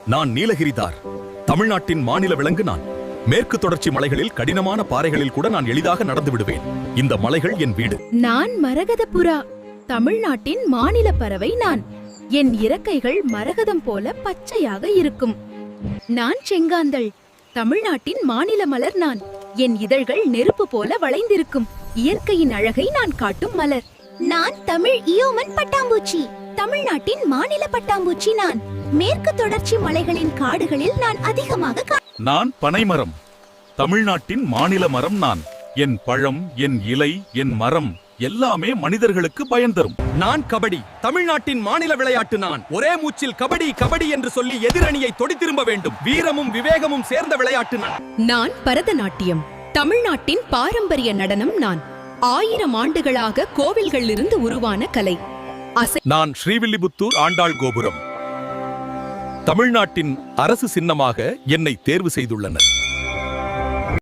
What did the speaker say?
நான் நீலகிரிதார். தமிழ்நாட்டின் மாநில விலங்கு நான். மேற்கு தொடர்ச்சி மலைகளில் கடினமான பாறைகளில் கூட நான் எளிதாக நடந்து விடுவேன். இந்த மலைகள் என் வீடு. நான் மரகத புறா. தமிழ்நாட்டின் மாநில பறவை நான். என் இறக்கைகள் மரகதம் போல பச்சையாக இருக்கும். நான் செங்காந்தள். தமிழ்நாட்டின் மாநில மலர் நான். என் இதழ்கள் நெருப்பு போல வளைந்திருக்கும். இயற்கையின் அழகை நான் காட்டும் மலர். நான் தமிழ் இயோமன் பட்டாம்பூச்சி. தமிழ்நாட்டின் மாநில பட்டாம்பூச்சி நான். மேற்கு தொடர்ச்சி மலைகளின் காடுகளில் நான் அதிகமாக நான் பனைமரம். தமிழ்நாட்டின் மாநில மரம் நான். என் பழம், என் இலை, என் மரம் எல்லாமே மனிதர்களுக்கு பயன் தரும். நான் கபடி. தமிழ்நாட்டின் மாநில விளையாட்டு நான். ஒரே மூச்சில் கபடி கபடி என்று சொல்லி எதிரணியை தொடி திரும்ப வேண்டும். வீரமும் விவேகமும் சேர்ந்த விளையாட்டு நான். நான் பரதநாட்டியம். தமிழ்நாட்டின் பாரம்பரிய நடனம் நான். 1000 ஆண்டுகளாக கோவில்களிலிருந்து உருவான கலை. நான் ஸ்ரீவில்லிபுத்தூர் ஆண்டாள் கோபுரம். தமிழ்நாட்டின் அரசு சின்னமாக என்னை தேர்வு செய்துள்ளனர்.